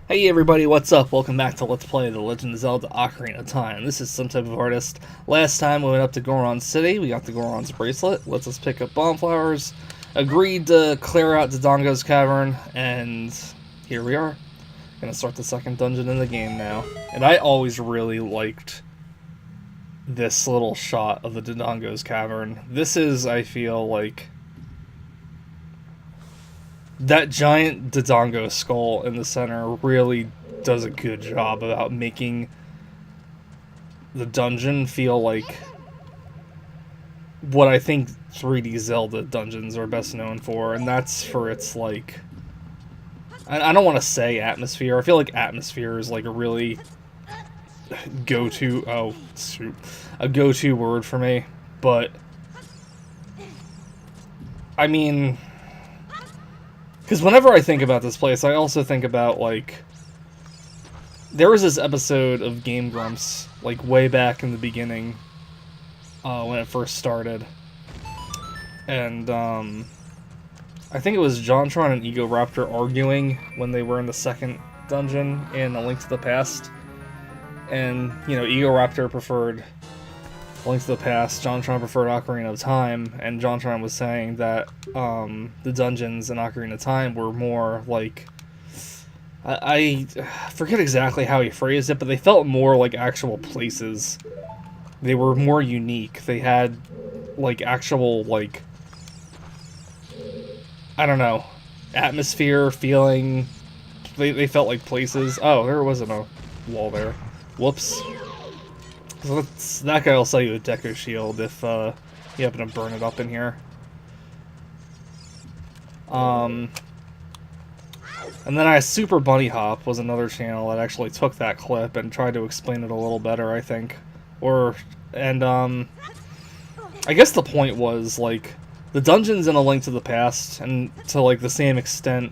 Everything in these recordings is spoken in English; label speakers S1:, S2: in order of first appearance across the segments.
S1: Hey everybody, what's up? Welcome back to Let's Play The Legend of Zelda Ocarina of Time. This is some type of artist. Last time we went up to Goron City, we got the Goron's bracelet, lets us pick up bomb flowers, agreed to clear out Dodongo's Cavern, and here we are. Gonna start the second dungeon in the game now. And I always really liked this little shot of the Dodongo's Cavern. This is, I feel like, that giant Dodongo skull in the center really does a good job about making the dungeon feel like what I think 3D Zelda dungeons are best known for, and that's for its, like, I don't want to say atmosphere. I feel like atmosphere is like a really go-to word for me, but I mean, because whenever I think about this place, I also think about, like, there was this episode of Game Grumps, like, way back in the beginning, when it first started. And, I think it was JonTron and Egoraptor arguing when they were in the second dungeon in A Link to the Past. And, you know, Egoraptor preferred A Link to the Past, JonTron preferred Ocarina of Time, and JonTron was saying that the dungeons in Ocarina of Time were more like, I forget exactly how he phrased it, but they felt more like actual places. They were more unique. They had, like, actual, like, I don't know, atmosphere, feeling. They felt like places. Oh, there wasn't a wall there. Whoops. So that guy will sell you a Deco Shield if you happen to burn it up in here. And then Super Bunny Hop was another channel that actually took that clip and tried to explain it a little better, I think. I guess the point was, like, the dungeons in A Link to the Past, and to, like, the same extent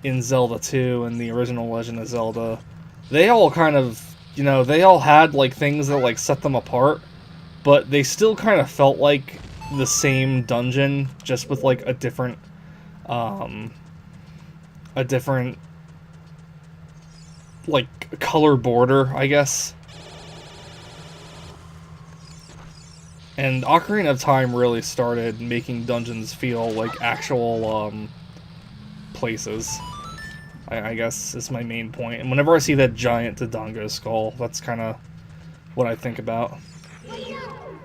S1: in Zelda 2 and the original Legend of Zelda, they all kind of, you know, they all had, like, things that, like, set them apart, but they still kind of felt like the same dungeon, just with, like, a different, like, color border, I guess. And Ocarina of Time really started making dungeons feel like actual, places, I guess, is my main point. And whenever I see that giant Dodongo skull, that's kind of what I think about.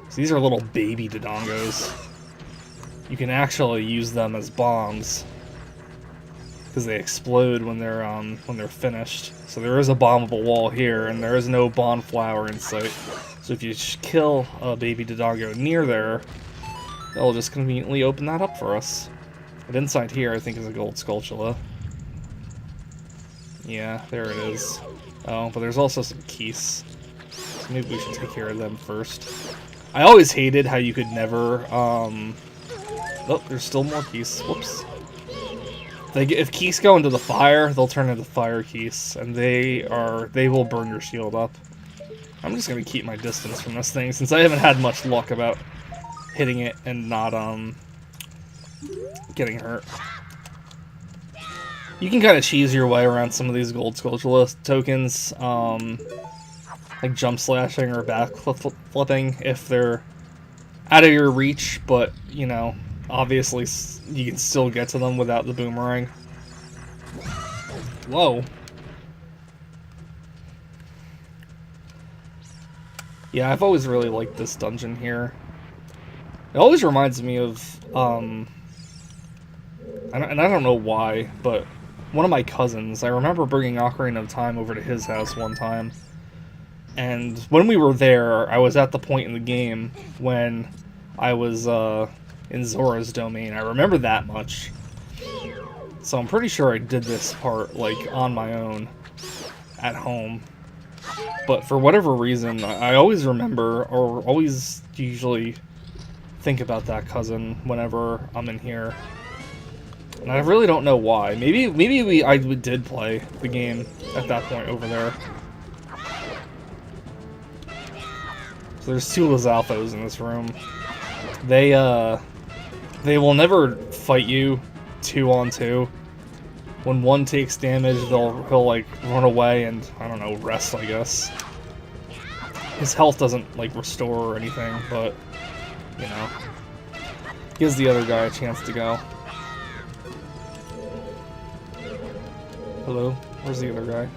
S1: So these are little baby Dodongos. You can actually use them as bombs, because they explode when they're finished. So there is a bombable wall here, and there is no bomb flower in sight. So if you kill a baby Dodongo near there, it'll just conveniently open that up for us. But inside here, I think, is a gold Skulltula. Yeah, there it is. Oh, but there's also some keys. So maybe we should take care of them first. I always hated how you could never, Oh, there's still more keys. Whoops. If keys go into the fire, they'll turn into fire keys, and they will burn your shield up. I'm just gonna keep my distance from this thing, since I haven't had much luck about hitting it and not, getting hurt. You can kind of cheese your way around some of these gold Skulltula tokens, like jump slashing or back flipping if they're out of your reach, but, you know, obviously you can still get to them without the boomerang. Whoa. Yeah, I've always really liked this dungeon here. It always reminds me of, and I don't know why, but one of my cousins, I remember bringing Ocarina of Time over to his house one time, and when we were there, I was at the point in the game when I was, in Zora's domain. I remember that much. So I'm pretty sure I did this part, like, on my own, at home. But for whatever reason, I always remember, or always usually think about that cousin whenever I'm in here. And I really don't know why. Maybe I did play the game at that point over there. So there's two Lizalfos in this room. They will never fight you 2-on-2. when one takes damage, he'll like run away and, I don't know, rest, I guess. His health doesn't like restore or anything, but you know, gives the other guy a chance to go. Hello? Where's the other guy?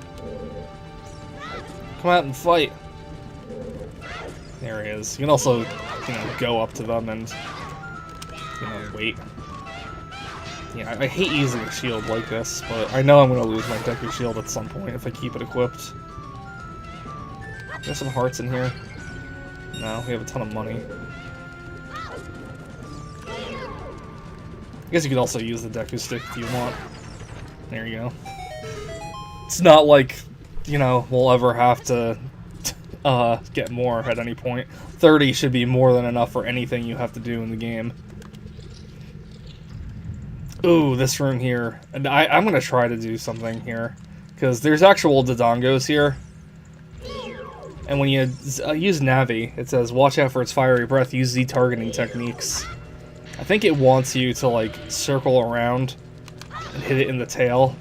S1: Come out and fight! There he is. You can also, you know, go up to them and, you know, wait. Yeah, I hate using a shield like this, but I know I'm gonna lose my Deku Shield at some point if I keep it equipped. There's some hearts in here. No, we have a ton of money. I guess you could also use the Deku Stick if you want. There you go. It's not like, you know, we'll ever have to get more at any point. 30 should be more than enough for anything you have to do in the game. Ooh, this room here. And I'm going to try to do something here. Because there's actual Dodongos here. And when you use Navi, it says, watch out for its fiery breath, use Z-targeting techniques. I think it wants you to, like, circle around and hit it in the tail.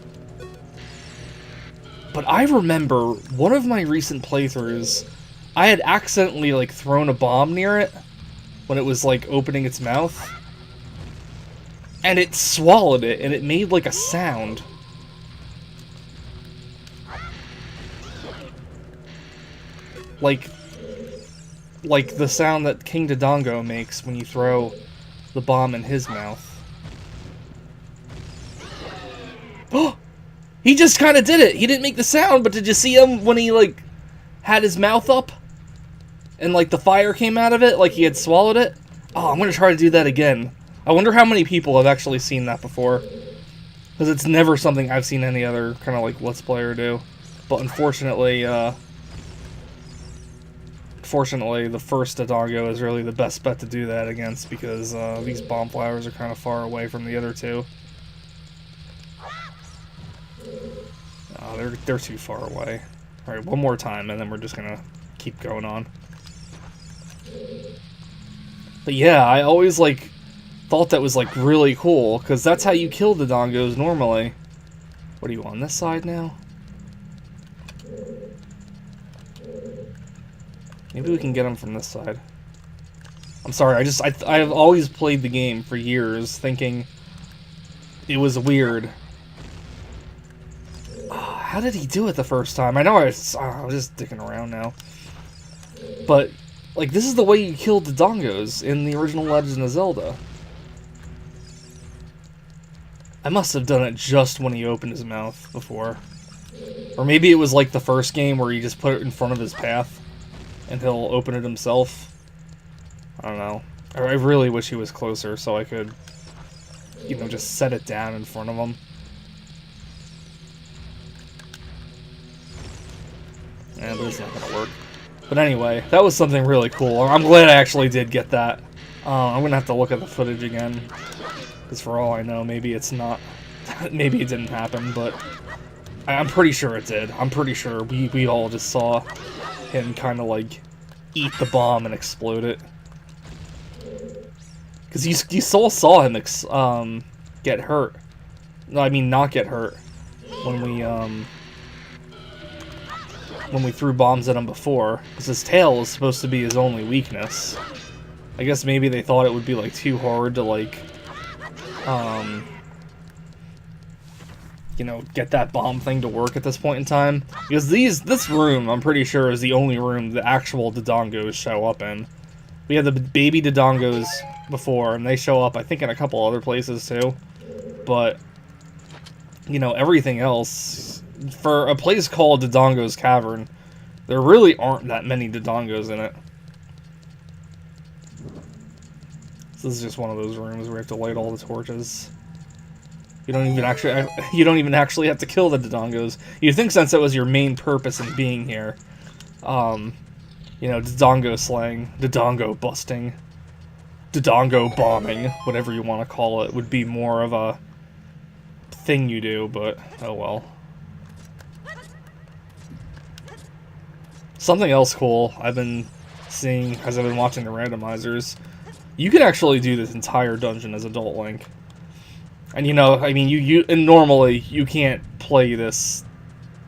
S1: But I remember one of my recent playthroughs, I had accidentally, like, thrown a bomb near it when it was, like, opening its mouth. And it swallowed it, and it made, like, a sound. Like the sound that King Dodongo makes when you throw the bomb in his mouth. Oh! He just kind of did it! He didn't make the sound, but did you see him when he, like, had his mouth up? And, like, the fire came out of it, like he had swallowed it? Oh, I'm gonna try to do that again. I wonder how many people have actually seen that before. Because it's never something I've seen any other kind of, like, Let's Player do. But unfortunately, fortunately, the first Dodongo is really the best bet to do that against, because these bomb flowers are kind of far away from the other two. Oh, they're too far away. Alright, one more time, and then we're just gonna keep going on. But yeah, I always, like, thought that was, like, really cool, because that's how you kill Dodongos normally. What are you, on this side now? Maybe we can get him from this side. I'm sorry, I've always played the game for years thinking it was weird. How did he do it the first time? I know I was just dicking around now. But, like, this is the way you killed the Dodongos in the original Legend of Zelda. I must have done it just when he opened his mouth before. Or maybe it was like the first game where he just put it in front of his path and he'll open it himself. I don't know. I really wish he was closer so I could, you know, just set it down in front of him. Yeah, but it's not gonna work. But anyway, that was something really cool. I'm glad I actually did get that. I'm gonna have to look at the footage again. Because for all I know, maybe it's not... maybe it didn't happen, but... I'm pretty sure it did. I'm pretty sure we all just saw him kind of, like, eat the bomb and explode it. Because you saw him get hurt. No, I mean not get hurt. When we threw bombs at him before. Because his tail was supposed to be his only weakness. I guess maybe they thought it would be, like, too hard to, like... you know, get that bomb thing to work at this point in time. Because this room, I'm pretty sure, is the only room the actual Dodongos show up in. We had the baby Dodongos before, and they show up, I think, in a couple other places, too. But, you know, everything else... For a place called Dodongo Cavern, there really aren't that many Dodongos in it. So this is just one of those rooms where we have to light all the torches. You don't even actually have to kill the Dodongos. You'd think since that was your main purpose in being here, you know, Dodongo slaying, Dodongo busting, Dodongo bombing, whatever you want to call it, would be more of a thing you do, but oh well. Something else cool I've been seeing as I've been watching the randomizers, you can actually do this entire dungeon as Adult Link. And you know, I mean, and normally you can't play this,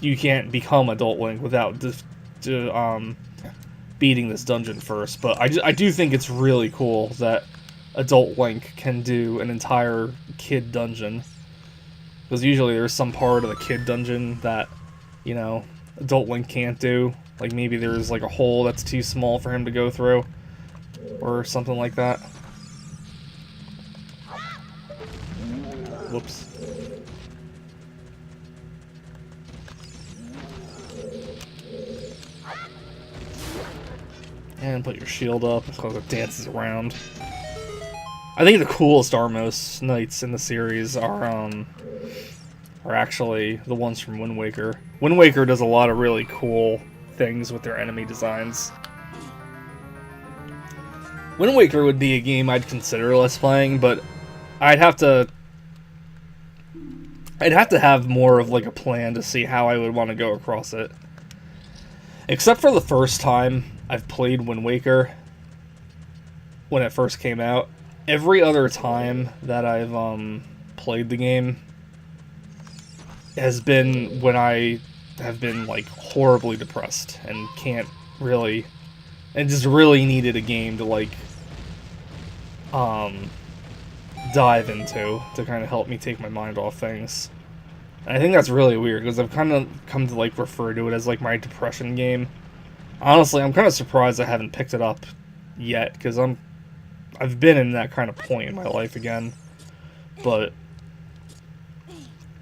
S1: you can't become Adult Link without beating this dungeon first. But I do think it's really cool that Adult Link can do an entire kid dungeon. Because usually there's some part of the kid dungeon that, you know, Adult Link can't do. Like maybe there's like a hole that's too small for him to go through. Or something like that. Whoops. And put your shield up because it dances around. I think the coolest Armos knights in the series are actually the ones from Wind Waker. Wind Waker does a lot of really cool things with their enemy designs. Wind Waker would be a game I'd consider less playing, but I'd have to have more of like a plan to see how I would want to go across it. Except for the first time I've played Wind Waker when it first came out. Every other time that I've played the game has been when I have been like horribly depressed and can't really, and just really needed a game to like dive into to kind of help me take my mind off things. And I think that's really weird because I've kind of come to like refer to it as like my depression game. Honestly, I'm kind of surprised I haven't picked it up yet because I've been in that kind of point in my life again. But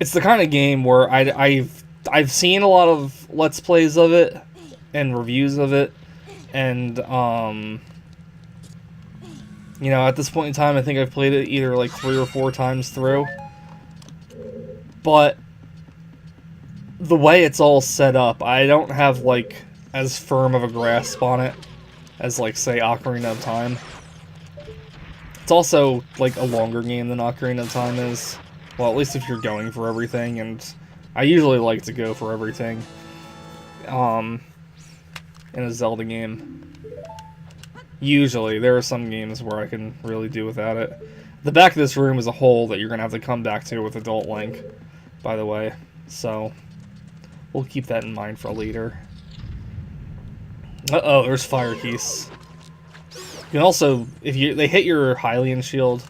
S1: it's the kind of game where I've seen a lot of Let's Plays of it and reviews of it, and you know, at this point in time, I think I've played it either like 3 or 4 times through. But the way it's all set up, I don't have like as firm of a grasp on it as like say Ocarina of Time. It's also like a longer game than Ocarina of Time is. Well, at least if you're going for everything, and I usually like to go for everything in a Zelda game. Usually, there are some games where I can really do without it. The back of this room is a hole that you're going to have to come back to with Adult Link, by the way. So, we'll keep that in mind for later. Uh-oh, there's fire keys. You can also, if they hit your Hylian shield,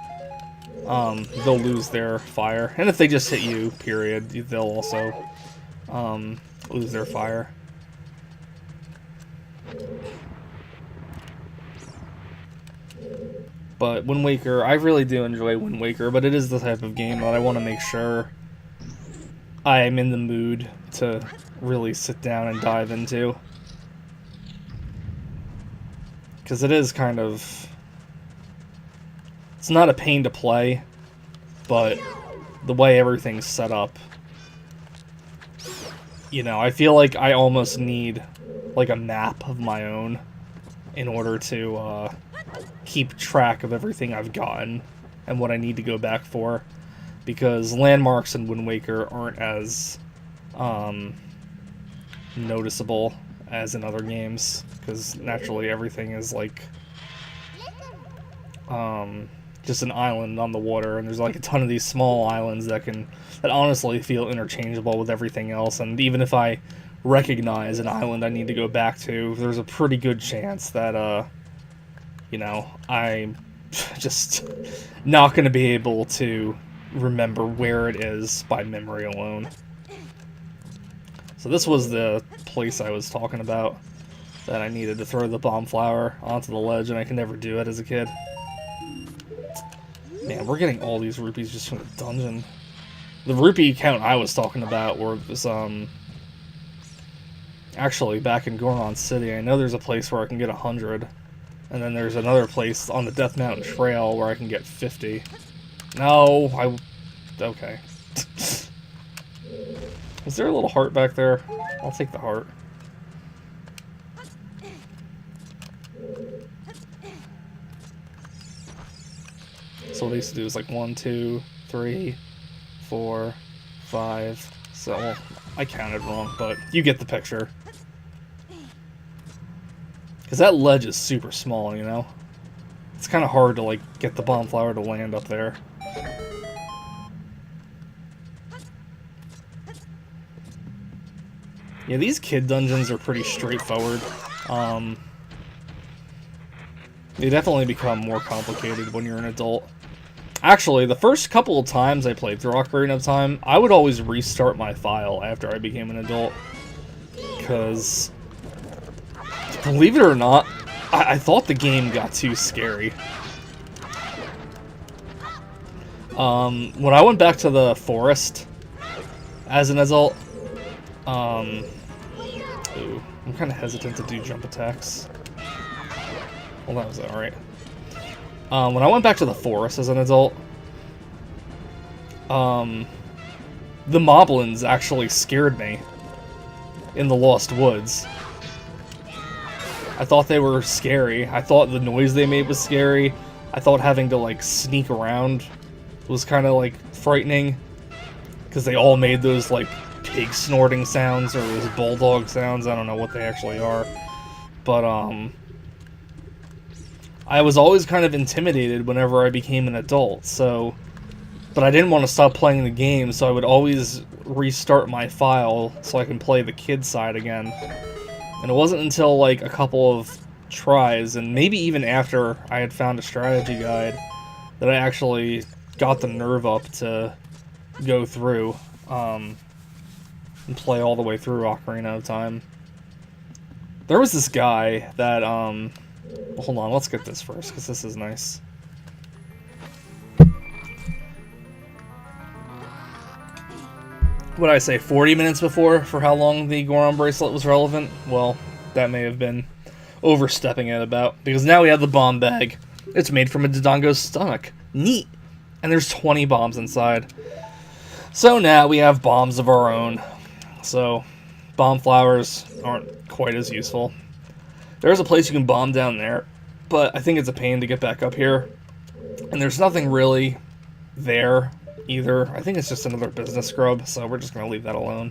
S1: they'll lose their fire. And if they just hit you, period, they'll also lose their fire. But Wind Waker, I really do enjoy Wind Waker, but it is the type of game that I want to make sure I am in the mood to really sit down and dive into. Because it is kind of... It's not a pain to play, but the way everything's set up, you know, I feel like I almost need like a map of my own in order to keep track of everything I've gotten and what I need to go back for, because landmarks in Wind Waker aren't as noticeable as in other games, because naturally everything is like just an island on the water, and there's like a ton of these small islands that honestly feel interchangeable with everything else. And even if I recognize an island I need to go back to, there's a pretty good chance that you know, I'm just not going to be able to remember where it is by memory alone. So this was the place I was talking about, that I needed to throw the bomb flower onto the ledge, and I could never do it as a kid. Man, we're getting all these rupees just from the dungeon. The rupee count I was talking about was, actually back in Goron City. I know there's a place where I can get 100. And then there's another place on the Death Mountain Trail where I can get 50. No, okay. Is there a little heart back there? I'll take the heart. So what I used to do is like 1, 2, 3, 4, 5. So, well, I counted wrong, but you get the picture. Because that ledge is super small, you know? It's kind of hard to, like, get the bomb flower to land up there. Yeah, these kid dungeons are pretty straightforward. They definitely become more complicated when you're an adult. Actually, the first couple of times I played through Ocarina of Time, I would always restart my file after I became an adult. Because, believe it or not, I thought the game got too scary. When I went back to the forest as an adult, ooh, I'm kind of hesitant to do jump attacks. Well, that was alright. When I went back to the forest as an adult, the moblins actually scared me in the Lost Woods. I thought they were scary. I thought the noise they made was scary. I thought having to, like, sneak around was kind of, like, frightening. Because they all made those, like, pig snorting sounds or those bulldog sounds. I don't know what they actually are. But, I was always kind of intimidated whenever I became an adult, so... But I didn't want to stop playing the game, so I would always restart my file so I can play the kid side again. And it wasn't until, like, a couple of tries, and maybe even after I had found a strategy guide, that I actually got the nerve up to go through, and play all the way through Ocarina of Time. There was this guy that, hold on, let's get this first, because this is nice. What did I say, 40 minutes before for how long the Goron bracelet was relevant? Well, that may have been overstepping it about, because now we have the bomb bag. It's made from a Dodongo's stomach. Neat! And there's 20 bombs inside. So now we have bombs of our own. So, bomb flowers aren't quite as useful. There's a place you can bomb down there, but I think it's a pain to get back up here. And there's nothing really there either. I think it's just another business scrub, so we're just going to leave that alone.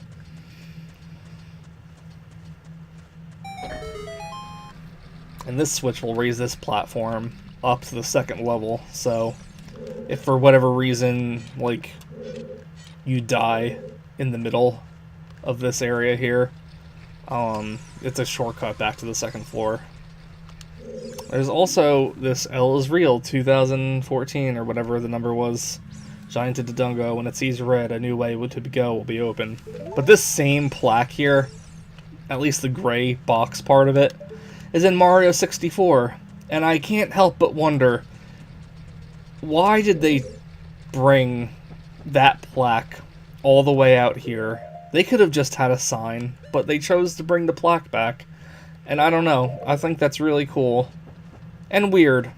S1: And this switch will raise this platform up to the second level, so if for whatever reason, like, you die in the middle of this area here, it's a shortcut back to the second floor. There's also this L is Real 2014, or whatever the number was. Giant to Dodongo, when it sees red, a new way to go will be open. But this same plaque here, at least the gray box part of it, is in Mario 64. And I can't help but wonder, why did they bring that plaque all the way out here? They could have just had a sign, but they chose to bring the plaque back. And I don't know, I think that's really cool. And weird.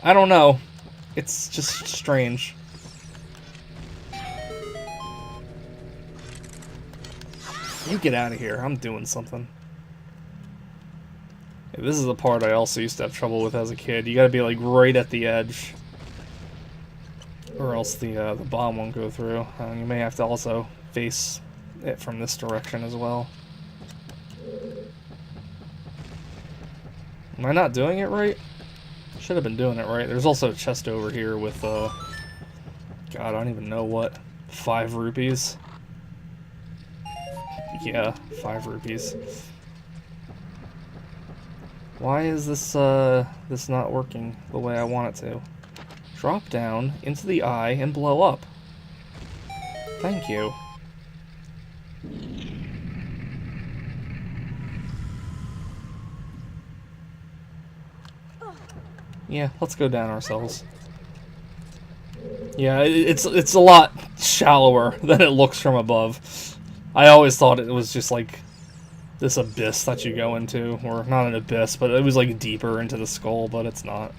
S1: I don't know. It's just strange. You get out of here, I'm doing something. Yeah, this is the part I also used to have trouble with as a kid. You gotta be like right at the edge, or else the bomb won't go through. You may have to also face it from this direction as well. Am I not doing it right? Should have been doing it right. There's also a chest over here with, God, I don't even know what. 5 rupees? Yeah, 5 rupees. Why is this, this not working the way I want it to? Drop down into the eye and blow up. Thank you. Yeah, let's go down ourselves. Yeah, it's a lot shallower than it looks from above. I always thought it was just like this abyss that you go into, or not an abyss, but it was like deeper into the skull, but it's not.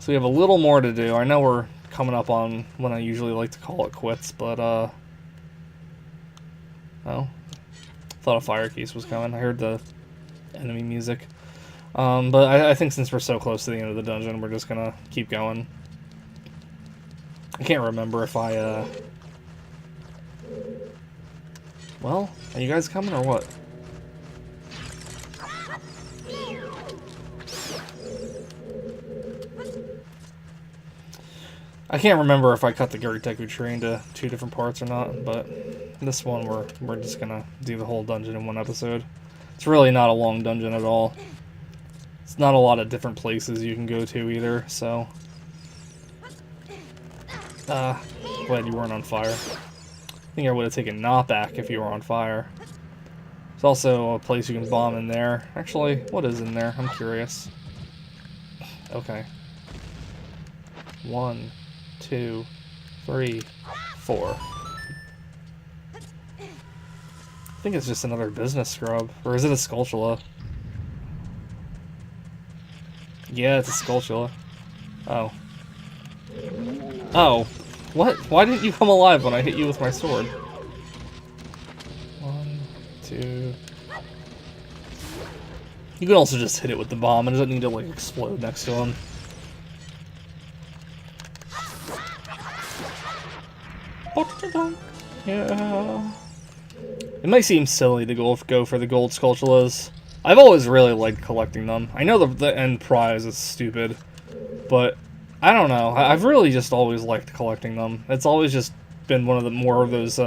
S1: So we have a little more to do. I know we're coming up on when I usually like to call it quits, but oh, thought a fire case was coming. I heard the enemy music. But I think since we're so close to the end of the dungeon, we're just gonna keep going. I can't remember if I, well, are you guys coming or what? I can't remember if I cut the Guriteku tree into 2 different parts or not, but this one we're just gonna do the whole dungeon in one episode. It's really not a long dungeon at all. It's not a lot of different places you can go to either, so... glad you weren't on fire. I think I would have taken knockback if you were on fire. There's also a place you can bomb in there. Actually, what is in there? I'm curious. Okay. 1, 2, 3, 4. I think it's just another business scrub. Or is it a Skulltula? Yeah, it's a Skulltula. Oh. Oh. What? Why didn't you come alive when I hit you with my sword? 1, 2... You can also just hit it with the bomb. It doesn't need to, like, explode next to him. Yeah. It might seem silly to go for the gold Skulltulas. I've always really liked collecting them. I know the end prize is stupid, but I don't know. I've really just always liked collecting them. It's always just been one of the more of those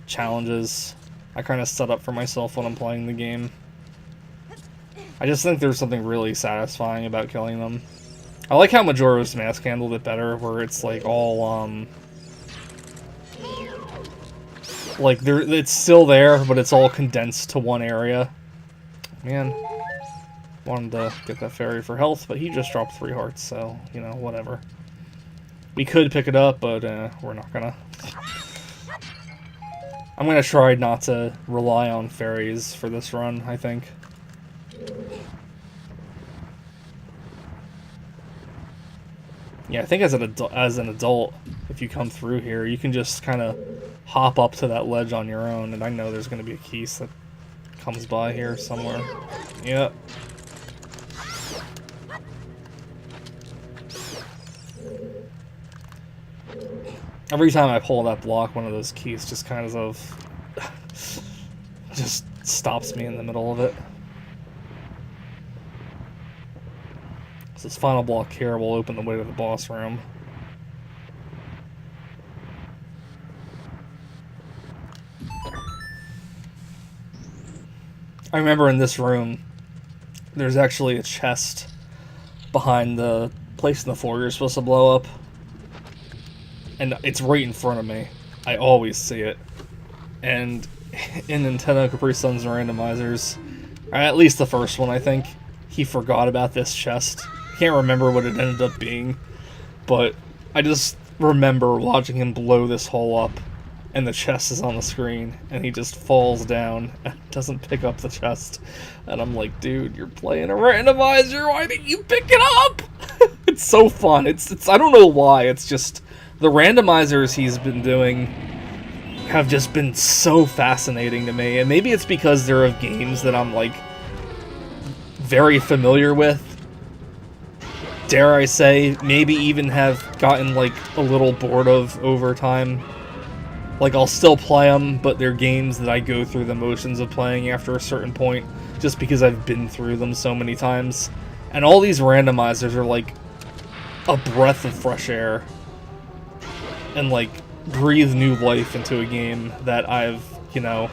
S1: challenges I kind of set up for myself when I'm playing the game. I just think there's something really satisfying about killing them. I like how Majora's Mask handled it better, where it's like all like it's still there, but it's all condensed to one area. Man, wanted to get that fairy for health, but he just dropped 3 hearts, so, you know, whatever. We could pick it up, but we're not gonna. I'm gonna try not to rely on fairies for this run, I think. Yeah, I think as an adult, if you come through here, you can just kind of hop up to that ledge on your own, and I know there's going to be a Keese that comes by here somewhere. Yep. Every time I pull that block, one of those Keese just kind of just stops me in the middle of it. So this final block here will open the way to the boss room. I remember in this room, there's actually a chest behind the place in the floor you're supposed to blow up. And it's right in front of me. I always see it. And in Nintendo Capri Sun's randomizers, or at least the first one, I think, he forgot about this chest. I can't remember what it ended up being, but I just remember watching him blow this hole up, and the chest is on the screen, and he just falls down and doesn't pick up the chest. And I'm like, dude, you're playing a randomizer, why didn't you pick it up? It's so fun. It's I don't know why, it's just the randomizers he's been doing have just been so fascinating to me, and maybe it's because they're of games that I'm like very familiar with. Dare I say, maybe even have gotten like a little bored of over time. Like, I'll still play them, but they're games that I go through the motions of playing after a certain point, just because I've been through them so many times. And all these randomizers are like a breath of fresh air, and like breathe new life into a game that I've, you know,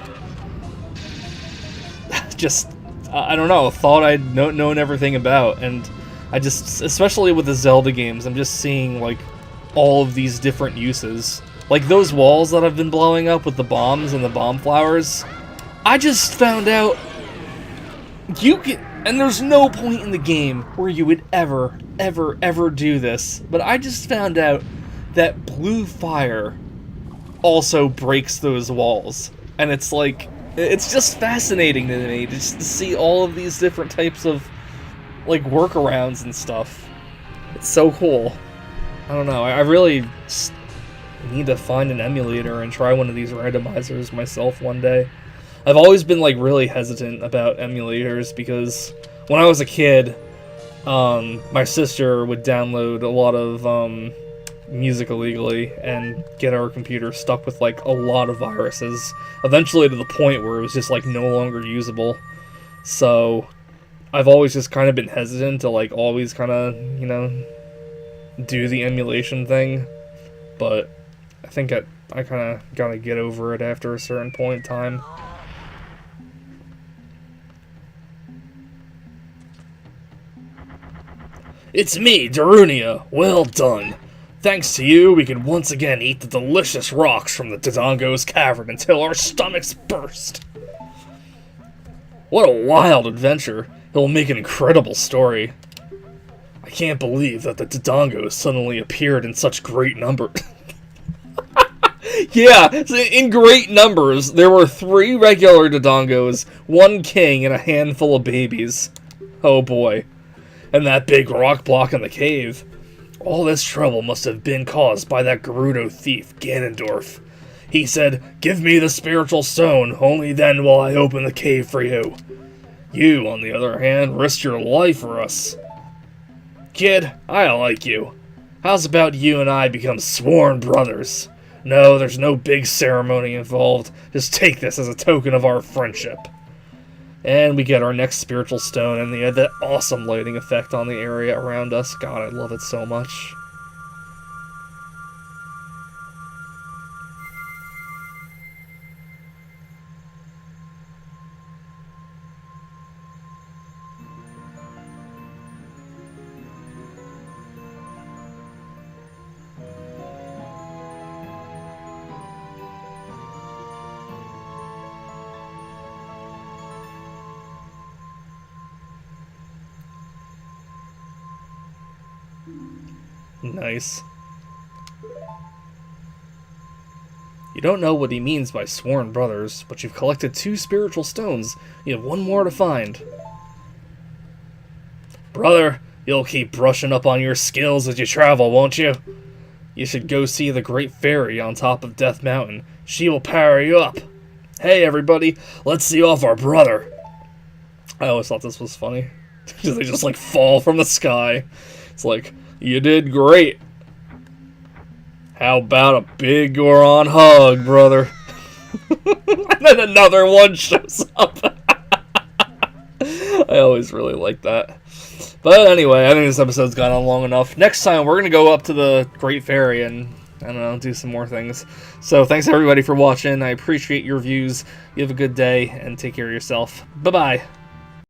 S1: just, I don't know, thought I'd known everything about. And I just, especially with the Zelda games, I'm just seeing like all of these different uses. Like those walls that I've been blowing up with the bombs and the bomb flowers, I just found out you can, and there's no point in the game where you would ever do this, but I just found out that blue fire also breaks those walls. And it's like, it's just fascinating to me just to see all of these different types of like workarounds and stuff. It's so cool. I don't know, I really just need to find an emulator and try one of these randomizers myself one day. I've always been like really hesitant about emulators because when I was a kid, my sister would download a lot of music illegally and get our computer stuck with like a lot of viruses, eventually to the point where it was just like no longer usable. So I've always just kind of been hesitant to like always kind of, you know, do the emulation thing, but I think I kind of gotta get over it after a certain point in time. It's me, Darunia. Well done. Thanks to you, we can once again eat the delicious rocks from the Dodongo's Cavern until our stomachs burst. What a wild adventure. It will make an incredible story. I can't believe that the Dodongos suddenly appeared in such great numbers. Yeah, in great numbers. There were 3 regular Dodongos, 1 king, and a handful of babies. Oh boy. And that big rock block in the cave. All this trouble must have been caused by that Gerudo thief, Ganondorf. He said, "Give me the spiritual stone, only then will I open the cave for you." You, on the other hand, risked your life for us. Kid, I like you. How's about you and I become sworn brothers? No, there's no big ceremony involved. Just take this as a token of our friendship. And we get our next spiritual stone, and they had that awesome lighting effect on the area around us. God, I love it so much. Nice. You don't know what he means by sworn brothers, but you've collected 2 spiritual stones. You have 1 more to find. Brother, you'll keep brushing up on your skills as you travel, won't you? You should go see the Great Fairy on top of Death Mountain. She will power you up. Hey everybody, let's see off our brother. I always thought this was funny. They just like fall from the sky. It's like, you did great. How about a big Goron hug, brother? And then another one shows up. I always really like that. But anyway, I think this episode's gone on long enough. Next time, we're going to go up to the Great Fairy and, I don't know, do some more things. So thanks everybody for watching. I appreciate your views. You have a good day, and take care of yourself. Bye-bye.